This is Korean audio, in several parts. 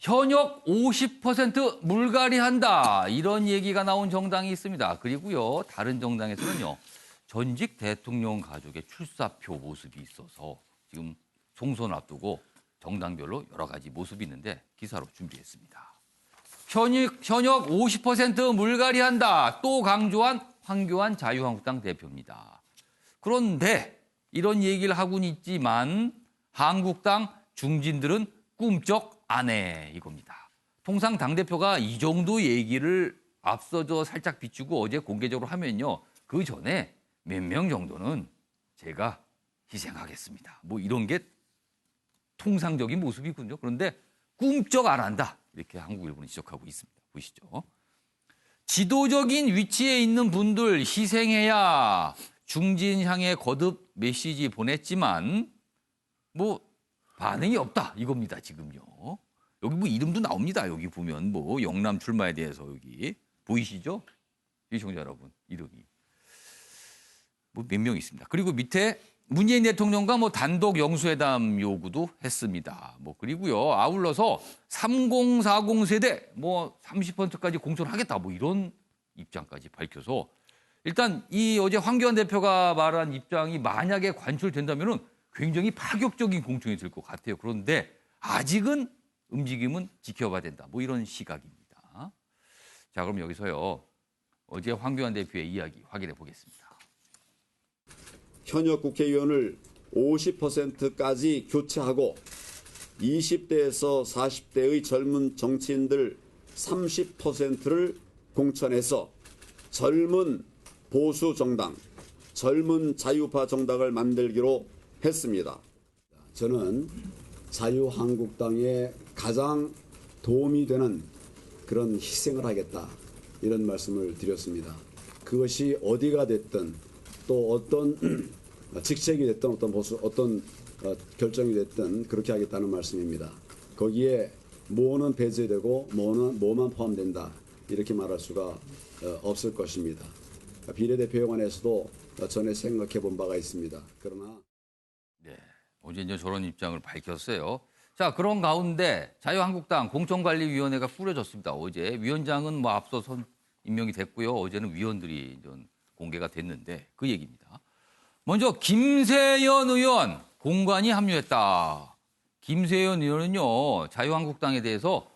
현역 50% 물갈이한다. 이런 얘기가 나온 정당이 있습니다. 그리고요, 다른 정당에서는요, 전직 대통령 가족의 출사표 모습이 있어서 지금 총선 앞두고 정당별로 여러 가지 모습이 있는데 기사로 준비했습니다. 현역 50% 물갈이한다. 또 강조한 황교안 자유한국당 대표입니다. 그런데 이런 얘기를 하고는 있지만 한국당 중진들은 꿈쩍 안 해 이겁니다. 통상 당대표가 이 정도 얘기를 앞서서 살짝 비추고 어제 공개적으로 하면요. 그 전에 몇 명 정도는 제가 희생하겠습니다. 뭐 이런 게 통상적인 모습이군요. 그런데 꿈쩍 안 한다. 이렇게 한국일보는 지적하고 있습니다. 보시죠. 지도적인 위치에 있는 분들 희생해야 중진 향해 거듭 메시지 보냈지만 뭐 반응이 없다 이겁니다. 지금요. 여기 뭐 이름도 나옵니다. 여기 보면 뭐 영남 출마에 대해서 여기 보이시죠? 시청자 여러분 이름이 뭐 몇 명 있습니다. 그리고 밑에 문재인 대통령과 뭐 단독 영수회담 요구도 했습니다. 뭐 그리고요 아울러서 3040 세대 뭐 30%까지 공천하겠다 뭐 이런 입장까지 밝혀서 일단 이 어제 황교안 대표가 말한 입장이 만약에 관철된다면은 굉장히 파격적인 공천이 될 것 같아요. 그런데 아직은 움직임은 지켜봐야 된다. 뭐 이런 시각입니다. 자, 그럼 여기서요. 어제 황교안 대표의 이야기 확인해 보겠습니다. 현역 국회의원을 50%까지 교체하고 20대에서 40대의 젊은 정치인들 30%를 공천해서 젊은 보수 정당, 젊은 자유파 정당을 만들기로 했습니다. 저는 자유한국당에 가장 도움이 되는 그런 희생을 하겠다 이런 말씀을 드렸습니다. 그것이 어디가 됐든 또 어떤 직책이 됐든 어떤 결정이 됐든 그렇게 하겠다는 말씀입니다. 거기에 뭐는 배제되고 뭐만 포함된다 이렇게 말할 수가 없을 것입니다. 비례대표에 관해서도 전에 생각해 본 바가 있습니다. 그러나 네, 어제 이제 저런 입장을 밝혔어요. 자, 그런 가운데 자유한국당 공천관리위원회가 꾸려졌습니다. 어제 위원장은 뭐 앞서 임명이 됐고요. 어제는 위원들이 공개가 됐는데 그 얘기입니다. 먼저 김세연 의원 공관이 합류했다. 김세연 의원은요. 자유한국당에 대해서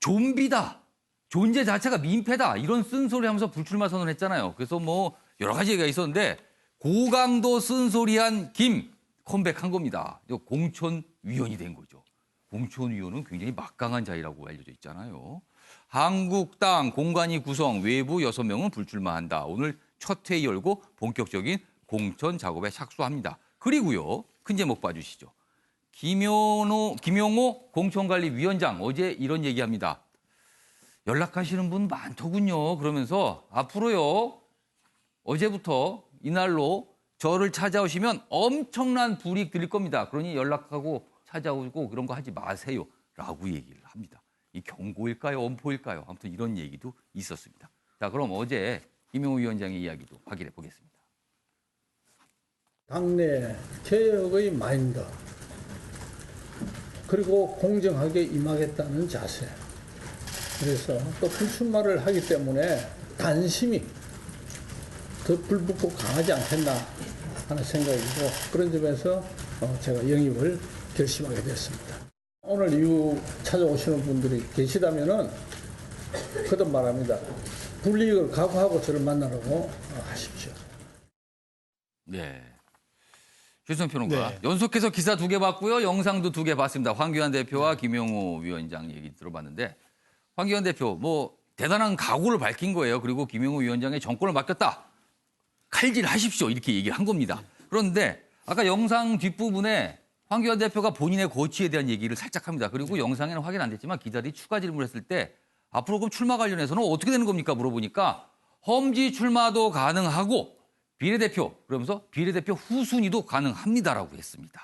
좀비다. 존재 자체가 민폐다. 이런 쓴소리하면서 불출마 선언했잖아요. 그래서 뭐 여러 가지 얘기가 있었는데 고강도 쓴소리한 김 컴백한 겁니다. 공천위원이 된 거죠. 공천위원은 굉장히 막강한 자리라고 알려져 있잖아요. 한국당 공관위 구성 외부 6명은 불출마한다. 오늘 첫 회의 열고 본격적인 공천 작업에 착수합니다. 그리고요. 큰 제목 봐주시죠. 김용호 공천관리위원장 어제 이런 얘기합니다. 연락하시는 분 많더군요. 그러면서 앞으로요. 어제부터 이날로 저를 찾아오시면 엄청난 불이익 드릴 겁니다. 그러니 연락하고 찾아오고 그런 거 하지 마세요. 라고 얘기를 합니다. 이 경고일까요? 엄포일까요? 아무튼 이런 얘기도 있었습니다. 자, 그럼 어제 김용호 위원장의 이야기도 확인해 보겠습니다. 당내 개혁의 마인드 그리고 공정하게 임하겠다는 자세 그래서 또 불출마를 하기 때문에 단심이 더 불붙고 강하지 않겠나 하는 생각이고 그런 점에서 제가 영입을 결심하게 됐습니다. 오늘 이후 찾아오시는 분들이 계시다면은 거듭 말합니다. 불이익을 각오하고 저를 만나라고 하십시오. 네. 최수영 평론가. 네. 연속해서 기사 2개 봤고요. 영상도 2개 봤습니다. 황교안 대표와 김용호 위원장 얘기 들어봤는데 황교안 대표 뭐 대단한 각오를 밝힌 거예요. 그리고 김용호 위원장의 정권을 맡겼다. 칼질하십시오. 이렇게 얘기를 한 겁니다. 그런데 아까 영상 뒷부분에 황교안 대표가 본인의 고치에 대한 얘기를 살짝 합니다. 그리고 영상에는 확인 안 됐지만 기자들이 추가 질문했을 때 앞으로 그럼 출마 관련해서는 어떻게 되는 겁니까? 물어보니까 험지 출마도 가능하고 비례대표 그러면서 비례대표 후순위도 가능합니다라고 했습니다.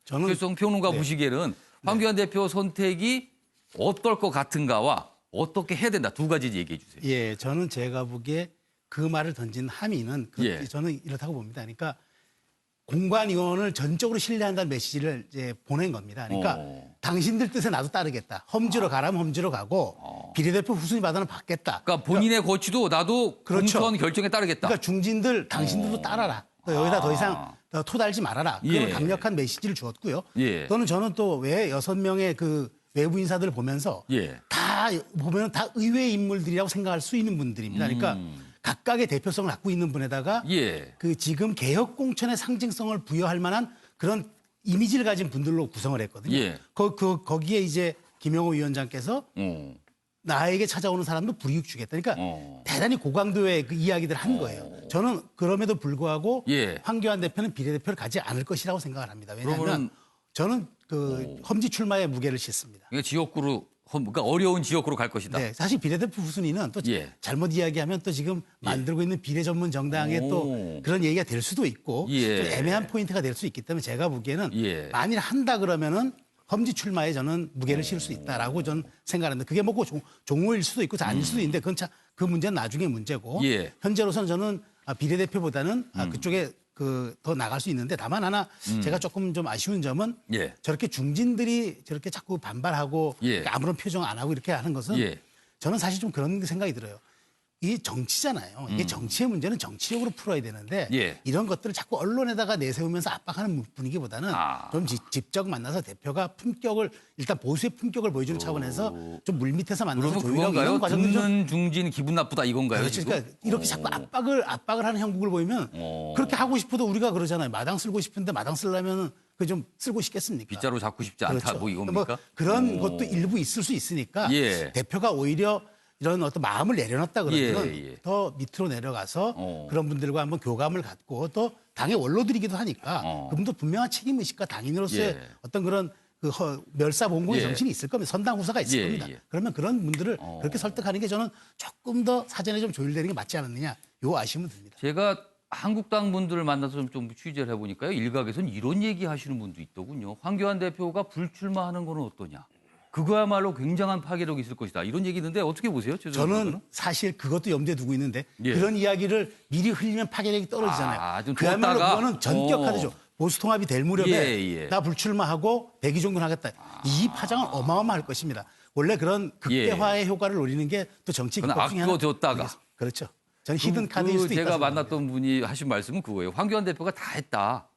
저는 최수영 평론가 네. 보시기에는 황교안 대표 선택이 어떨 것 같은가와 어떻게 해야 된다. 2가지 얘기해 주세요. 예, 저는 제가 보기에 그 말을 던진 함의는 예. 저는 이렇다고 봅니다. 그러니까 공관위원을 전적으로 신뢰한다는 메시지를 이제 보낸 겁니다. 그러니까 당신들 뜻에 나도 따르겠다. 험지로 가라면 험지로 가고 비례대표 후순위 받아는 받겠다. 그러니까 본인의 거취도 나도 그렇죠. 공천 결정에 따르겠다. 그러니까 중진들 당신들도 따라라. 또 여기다 더 이상 토 달지 말아라. 그런 예. 강력한 메시지를 주었고요. 예. 저는 또 왜 6명의 그 외부 인사들을 보면서 예. 다 보면 다 의외의 인물들이라고 생각할 수 있는 분들입니다. 그러니까 각각의 대표성을 갖고 있는 분에다가 예. 그 지금 개혁 공천의 상징성을 부여할 만한 그런 이미지를 가진 분들로 구성을 했거든요. 예. 거기에 이제 김영호 위원장께서 나에게 찾아오는 사람도 불이익 주겠다. 그러니까 대단히 고강도의 그 이야기들을 한 거예요. 저는 그럼에도 불구하고 예. 황교안 대표는 비례대표를 가지 않을 것이라고 생각을 합니다. 왜냐하면 그러면은- 저는 그 험지 출마에 무게를 싣습니다. 그러니까 지역구로 그러니까 어려운 지역구로 갈 것이다. 네, 사실 비례대표 후순위는 또 예. 잘못 이야기하면 또 지금 만들고 있는 비례 전문 정당의 오. 또 그런 얘기가 될 수도 있고 예. 좀 애매한 포인트가 될 수 있기 때문에 제가 보기에는 예. 만일 한다 그러면은 험지 출마에 저는 무게를 실을 수 있다라고 저는 생각하는데 그게 뭐 종호일 수도 있고 아닐 수도 있는데 그건 그 문제는 나중에 문제고 예. 현재로서는 저는 비례대표보다는 그쪽에 더 나갈 수 있는데 다만 하나 제가 조금 좀 아쉬운 점은 예. 저렇게 중진들이 저렇게 자꾸 반발하고 예. 아무런 표정 안 하고 이렇게 하는 것은 예. 저는 사실 좀 그런 생각이 들어요. 이게 정치잖아요. 이게 정치의 문제는 정치적으로 풀어야 되는데 예. 이런 것들을 자꾸 언론에다가 내세우면서 압박하는 분위기보다는 좀 직접 만나서 대표가 품격을 일단 보수의 품격을 보여주는 차원에서 좀 물밑에서 만나서 그러면 조율하고 그건가요? 이런 과정들 좀 듣는 중진 기분 나쁘다 이건가요? 그렇죠. 지금? 그러니까 이렇게 자꾸 압박을 하는 형국을 보이면 그렇게 하고 싶어도 우리가 그러잖아요. 마당 쓸고 싶은데 마당 쓰려면 그 좀 쓸고 싶겠습니까? 빗자루 잡고 싶지 않다 그렇죠. 뭐 이겁니까? 뭐 그런 것도 일부 있을 수 있으니까 예. 대표가 오히려 이런 어떤 마음을 내려놨다 그러면 예. 더 밑으로 내려가서 그런 분들과 한번 교감을 갖고 또 당의 원로들이기도 하니까 그분도 분명한 책임의식과 당인으로서의 예. 어떤 그런 그 멸사봉공의 예. 정신이 있을 겁니다. 선당 후사가 있을 예, 겁니다. 예. 그러면 그런 분들을 그렇게 설득하는 게 저는 조금 더 사전에 좀 조율되는 게 맞지 않느냐 요 아쉬움은 듭니다. 제가 한국당 분들을 만나서 좀 취재를 해보니까요. 일각에서는 이런 얘기 하시는 분도 있더군요. 황교안 대표가 불출마하는 건 어떠냐. 그거야말로 굉장한 파괴력이 있을 것이다. 이런 얘기 있는데 어떻게 보세요? 저는 사실 그것도 염두에 두고 있는데 예. 그런 이야기를 미리 흘리면 파괴력이 떨어지잖아요. 좀 그야말로 뒀다가? 그거는 전격 카드죠. 보수 통합이 될 무렵에 예. 나 불출마하고 대기 종군하겠다. 이 파장은 어마어마할 것입니다. 원래 그런 극대화의 효과를 노리는 게 또 정치 그건 기법 중에 하나. 아껴뒀다가. 그렇죠. 저는 히든 카드일 수도 있다. 제가 생각합니다. 만났던 분이 하신 말씀은 그거예요. 황교안 대표가 다 했다.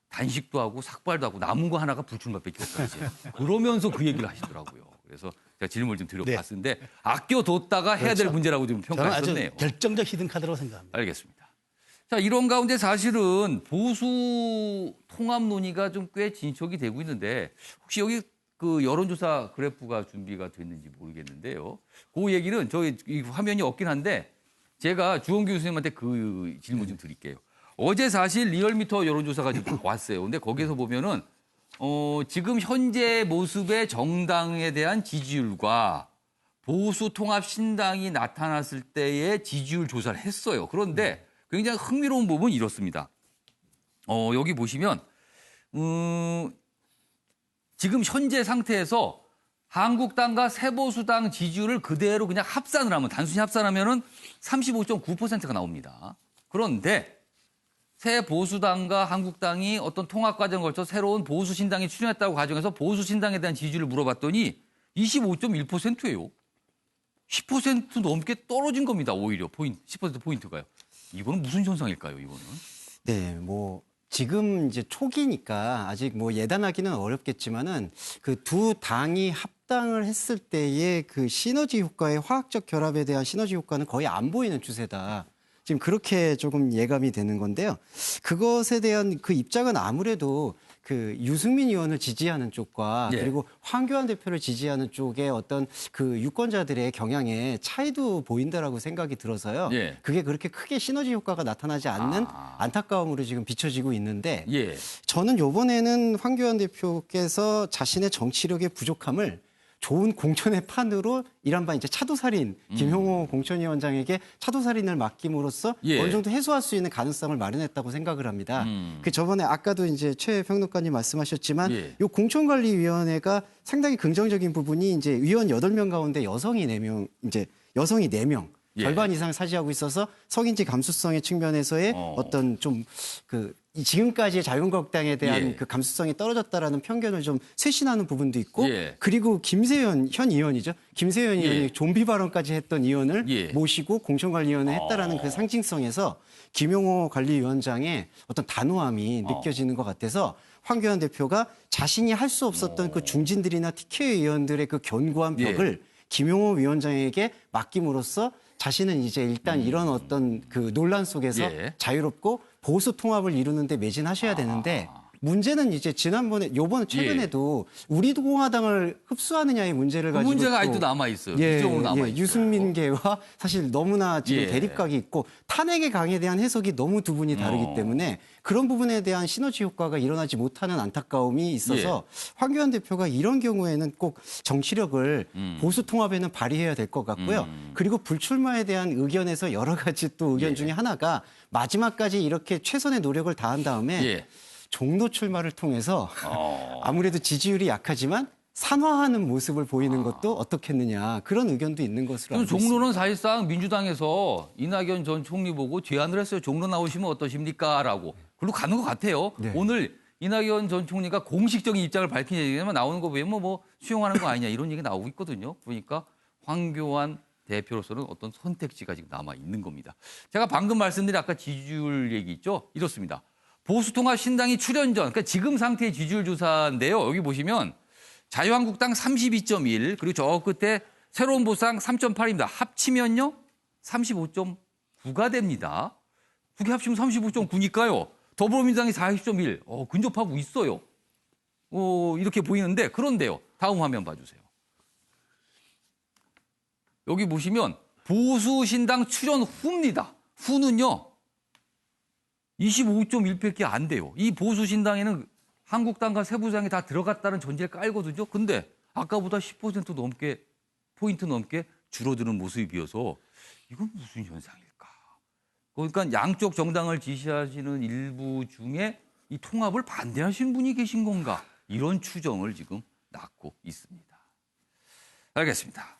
단식도 하고 삭발도 하고 남은 거 하나가 불출마밖에 없다. 이제. 그러면서 그 얘기를 하시더라고요. 그래서 제가 질문을 좀 드려봤는데 아껴뒀다가 해야 될 그렇죠. 문제라고 좀 저는 아주 평가하셨네요. 결정적 히든 카드라고 생각합니다. 알겠습니다. 자, 이런 가운데 사실은 보수 통합 논의가 좀 꽤 진척이 되고 있는데 혹시 여기 그 여론조사 그래프가 준비가 됐는지 모르겠는데요. 그 얘기는 저희 이 화면이 없긴 한데 제가 주원규 교수님한테 그 질문 좀 드릴게요. 어제 사실 리얼미터 여론조사가 지금 왔어요. 근데 거기서 보면은 지금 현재 모습의 정당에 대한 지지율과 보수 통합 신당이 나타났을 때의 지지율 조사를 했어요. 그런데 굉장히 흥미로운 부분은 이렇습니다. 여기 보시면 지금 현재 상태에서 한국당과 새보수당 지지율을 그대로 그냥 합산을 하면 단순히 합산하면은 35.9%가 나옵니다. 그런데 새보수당과 한국당이 어떤 통합 과정을 거쳐 새로운 보수 신당이 출연했다고 가정해서 보수 신당에 대한 지지율을 물어봤더니 25.1%예요. 10% 넘게 떨어진 겁니다. 오히려 10% 포인트가요. 이거는 무슨 현상일까요? 이거는? 네, 뭐 지금 이제 초기니까 아직 뭐 예단하기는 어렵겠지만은 그 두 당이 합당을 했을 때의 그 시너지 효과의 화학적 결합에 대한 시너지 효과는 거의 안 보이는 추세다. 지금 그렇게 조금 예감이 되는 건데요. 그것에 대한 그 입장은 아무래도 그 유승민 의원을 지지하는 쪽과 예. 그리고 황교안 대표를 지지하는 쪽의 어떤 그 유권자들의 경향에 차이도 보인다라고 생각이 들어서요. 예. 그게 그렇게 크게 시너지 효과가 나타나지 않는 안타까움으로 지금 비춰지고 있는데 예. 저는 이번에는 황교안 대표께서 자신의 정치력의 부족함을 좋은 공천의 판으로 이른바 이제 차도살인 김용호 공천위원장에게 차도살인을 맡김으로써 예. 어느 정도 해소할 수 있는 가능성을 마련했다고 생각을 합니다. 그 저번에 아까도 이제 최 평론가님 말씀하셨지만 예. 이 공천관리위원회가 상당히 긍정적인 부분이 이제 위원 8명 가운데 여성이 4명 이제 여성이 4명 예. 절반 이상 차지하고 있어서 성인지 감수성의 측면에서의 어떤 좀 그 지금까지의 자유한국당에 대한 예. 그 감수성이 떨어졌다라는 편견을 좀 쇄신하는 부분도 있고 예. 그리고 김세현 현 의원이죠. 김세현 예. 의원이 좀비 발언까지 했던 의원을 예. 모시고 공천관리위원회 했다라는 그 상징성에서 김용호 관리위원장의 어떤 단호함이 느껴지는 것 같아서 황교안 대표가 자신이 할 수 없었던 그 중진들이나 TK 의원들의 그 견고한 벽을 김용호 위원장에게 맡김으로써 자신은 이제 일단 이런 어떤 그 논란 속에서 예. 자유롭고 보수 통합을 이루는데 매진하셔야 되는데 문제는 이제 지난번에 요번 최근에도 우리 공화당을 흡수하느냐의 문제를 그 가지고 문제가 또 아직도 남아 있어요. 예, 이쪽으로 남아 있어요. 유승민계와 사실 너무나 지금 예. 대립각이 있고 탄핵의 강에 대한 해석이 너무 두 분이 다르기 때문에 그런 부분에 대한 시너지 효과가 일어나지 못하는 안타까움이 있어서 황교안 대표가 이런 경우에는 꼭 정치력을 보수 통합에는 발휘해야 될 것 같고요. 그리고 불출마에 대한 의견에서 여러 가지 또 의견 중에 하나가 마지막까지 이렇게 최선의 노력을 다한 다음에 예. 종로 출마를 통해서 아무래도 지지율이 약하지만 산화하는 모습을 보이는 것도 어떻겠느냐 그런 의견도 있는 것으로 알고 있습니다. 종로는 사실상 민주당에서 이낙연 전 총리 보고 제안을 했어요. 종로 나오시면 어떠십니까? 라고. 그리고 가는 것 같아요. 네. 오늘 이낙연 전 총리가 공식적인 입장을 밝힌 얘기만 나오는 거 보면 뭐 수용하는 거 아니냐 이런 얘기 나오고 있거든요. 그러니까 황교안 대표로서는 어떤 선택지가 지금 남아 있는 겁니다. 제가 방금 말씀드린 아까 지지율 얘기 있죠? 이렇습니다. 보수통합신당이 출연 전, 그러니까 지금 상태의 지지율 조사인데요. 여기 보시면 자유한국당 32.1, 그리고 저 끝에 새로운 보상 3.8입니다. 합치면요, 35.9가 됩니다. 두 개 합치면 35.9니까요. 더불어민주당이 40.1, 근접하고 있어요. 이렇게 보이는데, 그런데요. 다음 화면 봐주세요. 여기 보시면 보수신당 출연 후입니다. 후는요. 25.1밖에 안 돼요. 이 보수신당에는 한국당과 새누리당이 다 들어갔다는 전제를 깔거든요. 근데 아까보다 10% 넘게, 포인트 넘게 줄어드는 모습이 비어서 이건 무슨 현상일까? 그러니까 양쪽 정당을 지지하시는 일부 중에 이 통합을 반대하시는 분이 계신 건가? 이런 추정을 지금 낳고 있습니다. 알겠습니다.